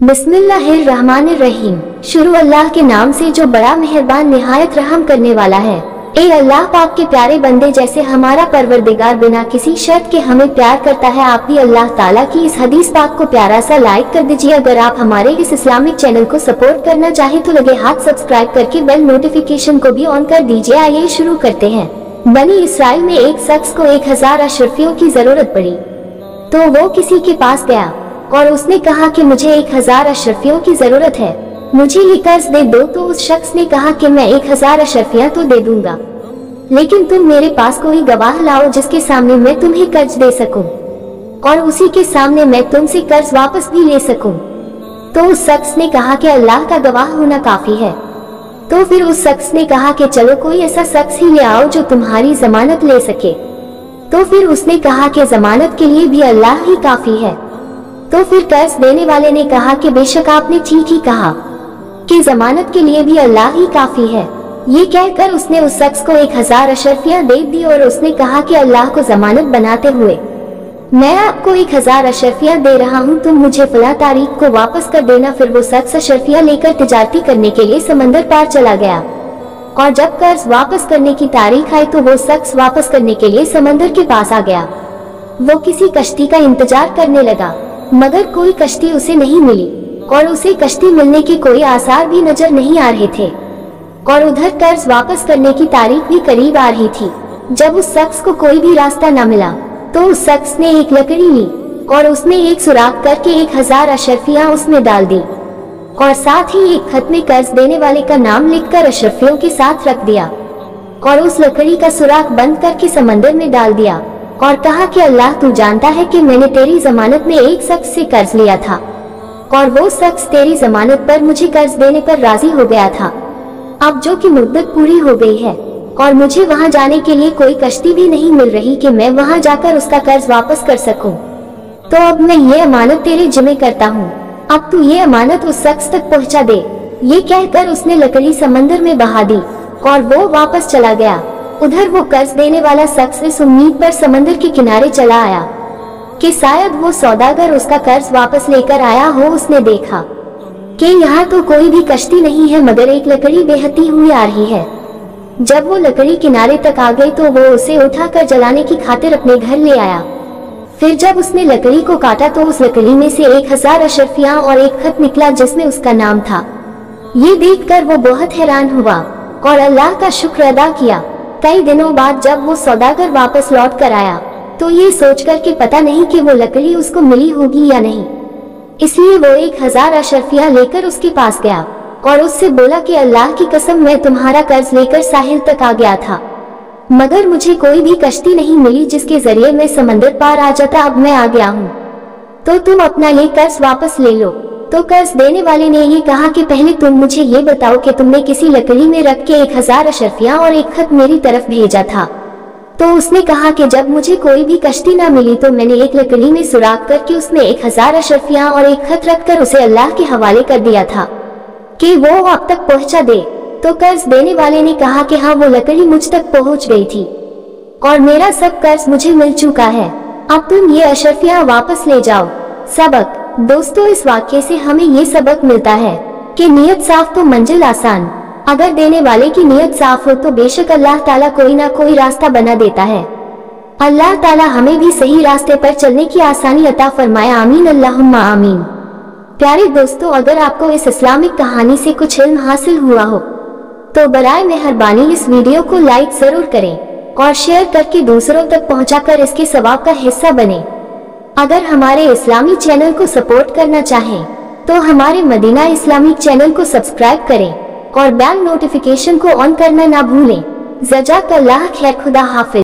बिस्मिल्लाहिर्रहमानिर्रहीम। शुरू अल्लाह के नाम से जो बड़ा मेहरबान निहायत रहम करने वाला है। ए अल्लाह पाक के प्यारे बंदे, जैसे हमारा परवरदिगार बिना किसी शर्त के हमें प्यार करता है, आप भी अल्लाह ताला की इस हदीस पाक को प्यारा सा लाइक कर दीजिए। अगर आप हमारे इस इस्लामिक चैनल को सपोर्ट करना चाहें तो लगे हाथ सब्सक्राइब करके बेल नोटिफिकेशन को भी ऑन कर दीजिए। आइए शुरू करते हैं। बनी इसराइल में एक शख्स को 1000 अशरफियों की जरूरत पड़ी, तो वो किसी के पास गया और उसने कहा कि मुझे 1000 अशरफियों की जरूरत है, मुझे ये कर्ज दे दो। तो उस शख्स ने कहा कि मैं 1000 अशरफियां तो दे दूंगा, लेकिन तुम मेरे पास कोई गवाह लाओ जिसके सामने मैं तुम्हें कर्ज दे सकूं और उसी के सामने मैं तुमसे कर्ज वापस भी ले सकूं। तो उस शख्स ने कहा कि अल्लाह का गवाह होना काफी है। तो फिर उस शख्स ने कहा कि चलो कोई ऐसा शख्स ही ले आओ जो तुम्हारी जमानत ले सके। तो फिर उसने कहा कि जमानत के लिए भी अल्लाह ही काफी है। तो फिर कर्ज देने वाले ने कहा कि बेशक आपने ठीक ही कहा कि जमानत के लिए भी अल्लाह ही काफी है। ये कहकर उसने उस शख्स को 1000 अशरफियां दे दी और उसने कहा कि अल्लाह को जमानत बनाते हुए मैं आपको 1000 अशरफियां दे रहा हूं, तुम मुझे फला तारीख को वापस कर देना। फिर वो शख्स अशरफियां लेकर तिजारती करने के लिए समंदर पार चला गया और जब कर्ज वापस करने की तारीख आई तो वो शख्स वापस करने के लिए समंदर के पास आ गया। वो किसी कश्ती का इंतजार करने लगा, मगर कोई कश्ती उसे नहीं मिली और उसे कश्ती मिलने के कोई आसार भी नजर नहीं आ रहे थे और उधर कर्ज वापस करने की तारीख भी करीब आ रही थी। जब उस शख्स को कोई भी रास्ता न मिला तो उस शख्स ने एक लकड़ी ली और उसमें एक सुराख करके 1000 अशरफियां उसमें डाल दी और साथ ही एक खत में कर्ज देने वाले का नाम लिखकर अशरफियों के साथ रख दिया और उस लकड़ी का सुराख बंद करके समंदर में डाल दिया और कहा कि अल्लाह तू जानता है कि मैंने तेरी जमानत में एक शख्स से कर्ज लिया था और वो शख्स तेरी जमानत पर मुझे कर्ज देने पर राजी हो गया था। अब जो कि मुद्दत पूरी हो गई है और मुझे वहां जाने के लिए कोई कश्ती भी नहीं मिल रही कि मैं वहां जाकर उसका कर्ज वापस कर सकूं, तो अब मैं ये अमानत तेरे जिम्मे करता हूं, अब तू ये अमानत उस शख्स तक पहुंचा दे। ये कहकर उसने लकड़ी समंदर में बहा दी और वो वापस चला गया। उधर वो कर्ज देने वाला शख्स इस उम्मीद पर समंदर के किनारे चला आया कि शायद वो सौदागर उसका कर्ज वापस लेकर आया हो। उसने देखा कि यहाँ तो कोई भी कश्ती नहीं है मगर एक लकड़ी बेहती हुई आ रही है। जब वो लकड़ी किनारे तक आ गई तो वो उसे उठाकर जलाने की खातिर अपने घर ले आया। फिर जब उसने लकड़ी को काटा तो उस लकड़ी में से 1000 अशरफियां और एक खत निकला जिसमें उसका नाम था। ये देखकर वो बहुत हैरान हुआ और अल्लाह का शुक्र अदा किया। कई दिनों बाद जब वो सौदागर वापस लौट कर आया तो ये सोचकर कि पता नहीं कि वो लकड़ी उसको मिली होगी या नहीं, इसलिए वो 1000 अशरफियां लेकर उसके पास गया और उससे बोला कि अल्लाह की कसम मैं तुम्हारा कर्ज लेकर साहिल तक आ गया था, मगर मुझे कोई भी कश्ती नहीं मिली जिसके जरिए मैं समंदर पार आ जाता। अब मैं आ गया हूँ, तो तुम अपना ये कर्ज वापस ले लो। तो कर्ज देने वाले ने ये कहा कि पहले तुम मुझे ये बताओ कि तुमने किसी लकड़ी में रख के 1000 अशरफियां और एक खत मेरी तरफ भेजा था। तो उसने कहा कि जब मुझे कोई भी कश्ती ना मिली तो मैंने एक लकड़ी में सुराख करके उसमें 1000 अशरफियां और एक खत रखकर उसे अल्लाह के हवाले कर दिया था कि वो अब तक पहुंचा दे। तो कर्ज देने वाले ने कहा कि हाँ, वो लकड़ी मुझ तक पहुंच गई थी और मेरा सब कर्ज मुझे मिल चुका है, अब तुम ये अशरफियां वापस ले जाओ। सबक। दोस्तों, इस वाक्य से हमें ये सबक मिलता है कि नियत साफ तो मंजिल आसान। अगर देने वाले की नियत साफ हो तो बेशक अल्लाह ताला कोई ना कोई रास्ता बना देता है। अल्लाह ताला हमें भी सही रास्ते पर चलने की आसानी अता फरमाए। आमीन अल्लाहुम्मा आमीन। प्यारे दोस्तों, अगर आपको इस इस्लामिक कहानी से कुछ इल्म हासिल हुआ हो तो बराए मेहरबानी इस वीडियो को लाइक जरूर करें और शेयर करके दूसरों तक पहुंचाकर इसके सवाब का हिस्सा बने। अगर हमारे इस्लामी चैनल को सपोर्ट करना चाहें तो हमारे मदीना इस्लामिक चैनल को सब्सक्राइब करें और बेल नोटिफिकेशन को ऑन करना ना भूलें। जज़ाकल्लाह खैर। खुदा हाफिज।